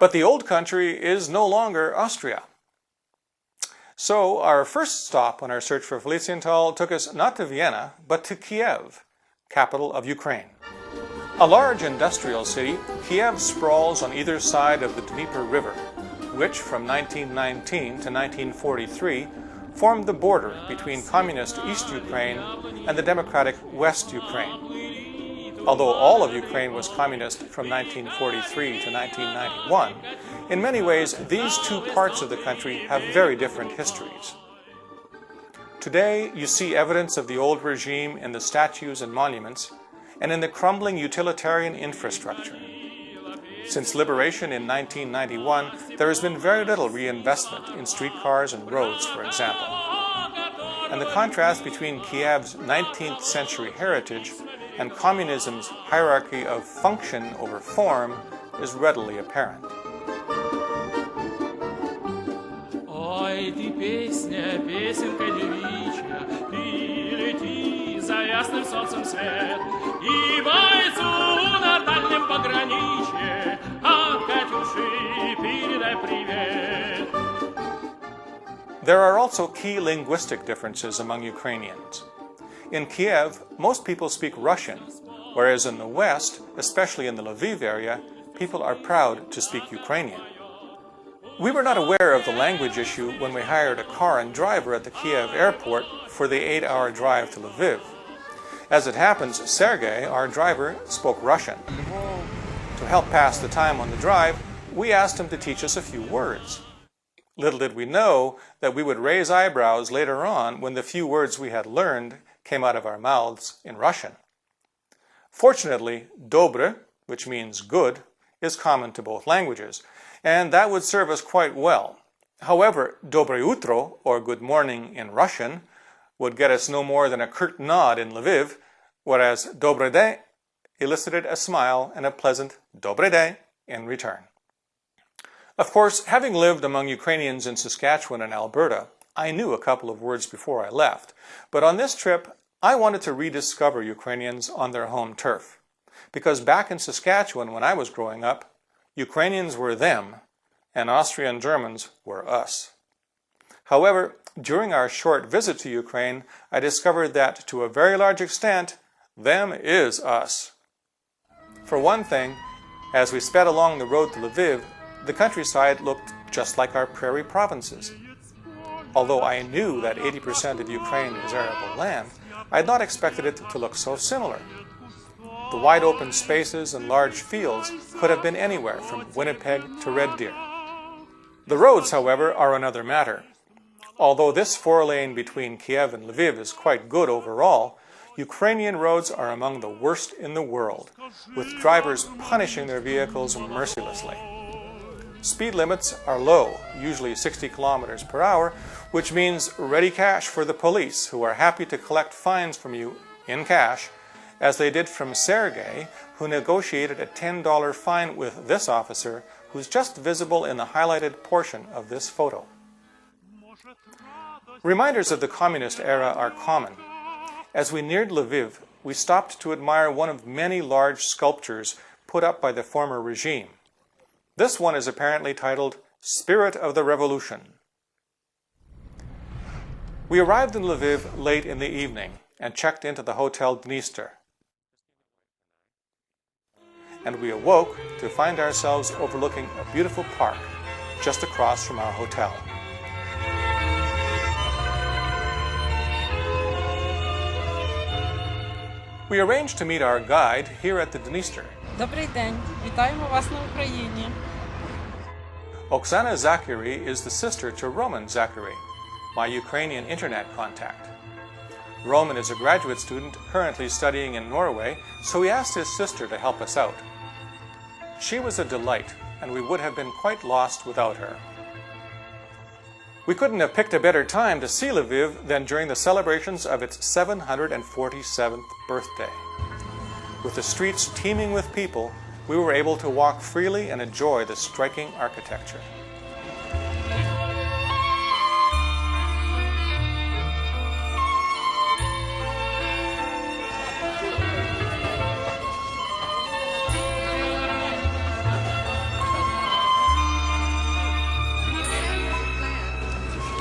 But the old country is no longer Austria. So our first stop on our search for Felizienthal took us not to Vienna, but to Kiev, capital of Ukraine. A large industrial city, Kiev sprawls on either side of the Dnieper River, which from 1919 to 1943 formed the border between communist East Ukraine and the democratic West Ukraine. Although all of Ukraine was communist from 1943 to 1991, in many ways these two parts of the country have very different histories. Today you see evidence of the old regime in the statues and monuments and in the crumbling utilitarian infrastructure. Since liberation in 1991, there has been very little reinvestment in streetcars and roads, for example. And the contrast between Kiev's 19th century heritage and communism's hierarchy of function over form is readily apparent. Ой, ты песня, песенка девичья, ты лети за ясным солнцем свет, и бойцу на дальнем пограничье от Катюши передай привет. There are also key linguistic differences among Ukrainians. In Kiev, most people speak Russian, whereas in the West, especially in the Lviv area, people are proud to speak Ukrainian. We were not aware of the language issue when we hired a car and driver at the Kiev airport for the 8-hour drive to Lviv. As it happens, Sergei, our driver, spoke Russian. To help pass the time on the drive, we asked him to teach us a few words. Little did we know that we would raise eyebrows later on when the few words we had learned came out of our mouths in Russian. Fortunately, dobre, which means good, is common to both languages, and that would serve us quite well. However, dobre utro, or good morning in Russian, would get us no more than a curt nod in Lviv, whereas dobre day elicited a smile and a pleasant dobre day in return. Of course, having lived among Ukrainians in Saskatchewan and Alberta, I knew a couple of words before I left, but on this trip, I wanted to rediscover Ukrainians on their home turf. Because back in Saskatchewan when I was growing up, Ukrainians were them, and Austrian Germans were us. However, during our short visit to Ukraine, I discovered that, to a very large extent, them is us. For one thing, as we sped along the road to Lviv, the countryside looked just like our prairie provinces. Although I knew that 80% of Ukraine is arable land, I had not expected it to look so similar. The wide open spaces and large fields could have been anywhere from Winnipeg to Red Deer. The roads, however, are another matter. Although this 4-lane between Kiev and Lviv is quite good overall, Ukrainian roads are among the worst in the world, with drivers punishing their vehicles mercilessly. Speed limits are low, usually 60 kilometers per hour, which means ready cash for the police, who are happy to collect fines from you in cash, as they did from Sergei, who negotiated a $10 fine with this officer, who's just visible in the highlighted portion of this photo. Reminders of the communist era are common. As we neared Lviv, we stopped to admire one of many large sculptures put up by the former regime. This one is apparently titled Spirit of the Revolution. We arrived in Lviv late in the evening and checked into the Hotel Dniester. And we awoke to find ourselves overlooking a beautiful park just across from our hotel. We arranged to meet our guide here at the Dniester. Добрий день, вітаємо вас на Україні. Oksana Zachary is the sister to Roman Zachary, my Ukrainian internet contact. Roman is a graduate student currently studying in Norway, so he asked his sister to help us out. She was a delight, and we would have been quite lost without her. We couldn't have picked a better time to see Lviv than during the celebrations of its 747th birthday. With the streets teeming with people, we were able to walk freely and enjoy the striking architecture.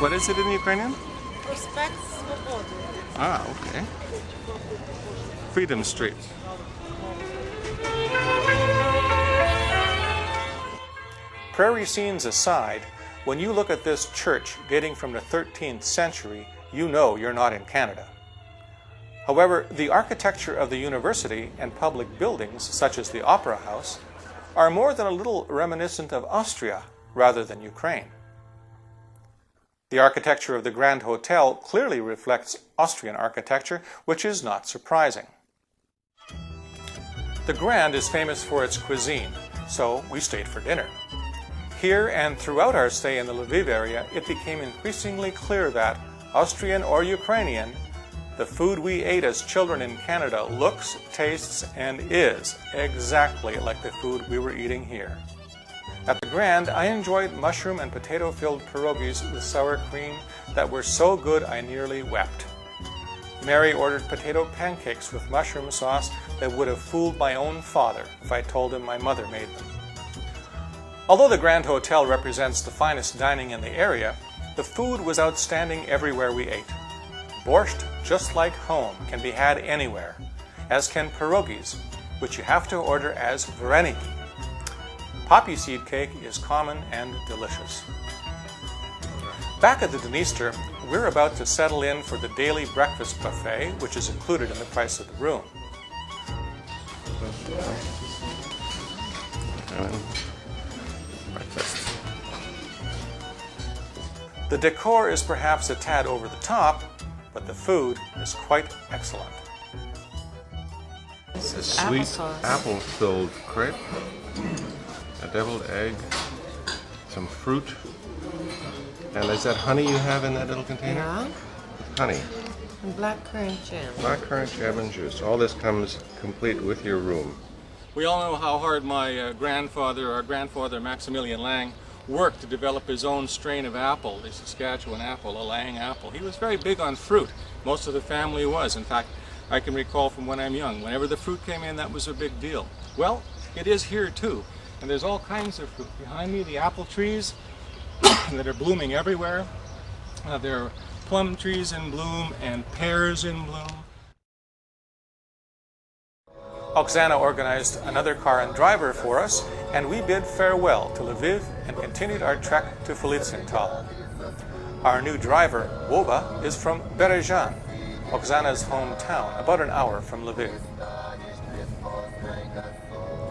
What is it in Ukrainian? Проспект Свободи. Ah, okay. Freedom Street. Prairie scenes aside, when you look at this church dating from the 13th century, you know you're not in Canada. However, the architecture of the university and public buildings, such as the Opera House, are more than a little reminiscent of Austria rather than Ukraine. The architecture of the Grand Hotel clearly reflects Austrian architecture, which is not surprising. The Grand is famous for its cuisine, so we stayed for dinner. Here and throughout our stay in the Lviv area, it became increasingly clear that, Austrian or Ukrainian, the food we ate as children in Canada looks, tastes, and is exactly like the food we were eating here. At the Grand, I enjoyed mushroom and potato-filled pierogies with sour cream that were so good I nearly wept. Mary ordered potato pancakes with mushroom sauce that would have fooled my own father if I told him my mother made them. Although the Grand Hotel represents the finest dining in the area, the food was outstanding everywhere we ate. Borscht, just like home, can be had anywhere, as can pierogies, which you have to order as vareniki. Poppy seed cake is common and delicious. Back at the Dniester, we're about to settle in for the daily breakfast buffet, which is included in the price of the room. Breakfast. The decor is perhaps a tad over the top, but the food is quite excellent. This is sweet apple-filled crepe, a deviled egg, some fruit, and is that honey you have in that little container? Yeah. Honey. And blackcurrant jam. Blackcurrant jam and juice. All this comes complete with your room. We all know how hard our grandfather Maximilian Lang, worked to develop his own strain of apple, the Saskatchewan apple, a Lang apple. He was very big on fruit. Most of the family was. In fact, I can recall from when I'm young, whenever the fruit came in, that was a big deal. Well, it is here too. And there's all kinds of fruit. Behind me, the apple trees that are blooming everywhere. There are plum trees in bloom and pears in bloom. Oksana organized another car and driver for us, and we bid farewell to Lviv and continued our trek to Felizienthal. Our new driver, Woba, is from Berezhan, Oksana's hometown, about an hour from Lviv.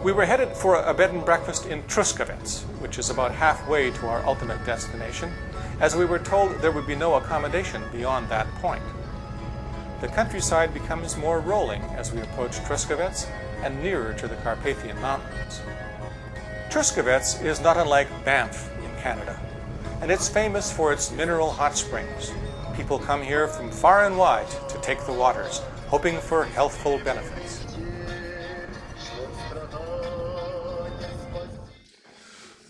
We were headed for a bed and breakfast in Truskavets, which is about halfway to our ultimate destination, as we were told there would be no accommodation beyond that point. The countryside becomes more rolling as we approach Truskavets and nearer to the Carpathian Mountains. Truskavets is not unlike Banff in Canada, and it's famous for its mineral hot springs. People come here from far and wide to take the waters, hoping for healthful benefits.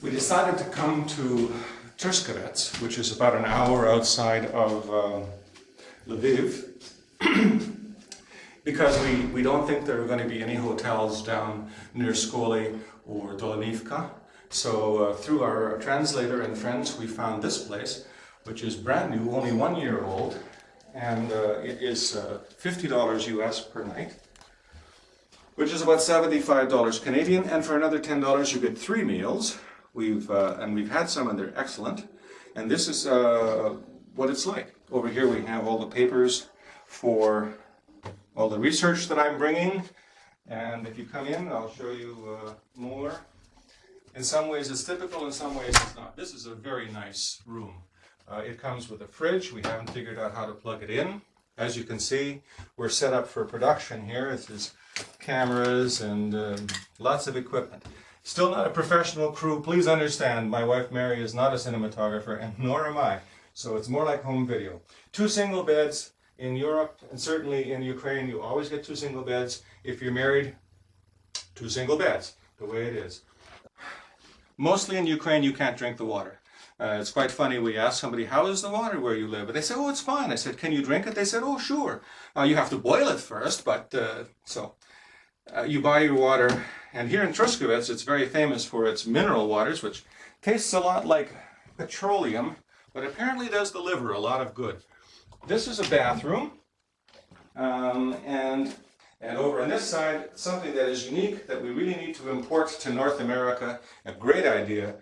We decided to come to Truskavets, which is about an hour outside of Lviv, because we don't think there are going to be any hotels down near Skole or Dolanivka. So through our translator and friends, we found this place, which is brand new, only 1 year old, and it is $50 US per night, which is about $75 Canadian, and for another $10 you get 3 meals. We've had some and they're excellent, and this is what it's like. Over here we have all the papers for all the research that I'm bringing, and if you come in, I'll show you more. In some ways it's typical, in some ways it's not. This is a very nice room. It comes with a fridge. We haven't figured out how to plug it in. As you can see, we're set up for production here. This is cameras and lots of equipment. Still not a professional crew. Please understand, my wife Mary is not a cinematographer, and nor am I. So it's more like home video. 2 single beds. In Europe, and certainly in Ukraine, you always get 2 single beds. If you're married, 2 single beds, the way it is. Mostly in Ukraine, you can't drink the water. It's quite funny. We asked somebody, how is the water where you live? And they said, oh, it's fine. I said, can you drink it? They said, oh, sure. You have to boil it first, but you buy your water. And here in Truskavets, it's very famous for its mineral waters, which tastes a lot like petroleum, but apparently does the liver a lot of good. This is a bathroom, and over on this side, something that is unique that we really need to import to North America, a great idea.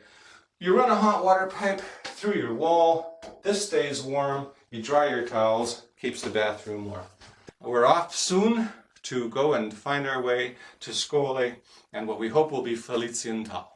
You run a hot water pipe through your wall, this stays warm, you dry your towels, keeps the bathroom warm. We're off soon to go and find our way to Skole and what we hope will be Felizienthal.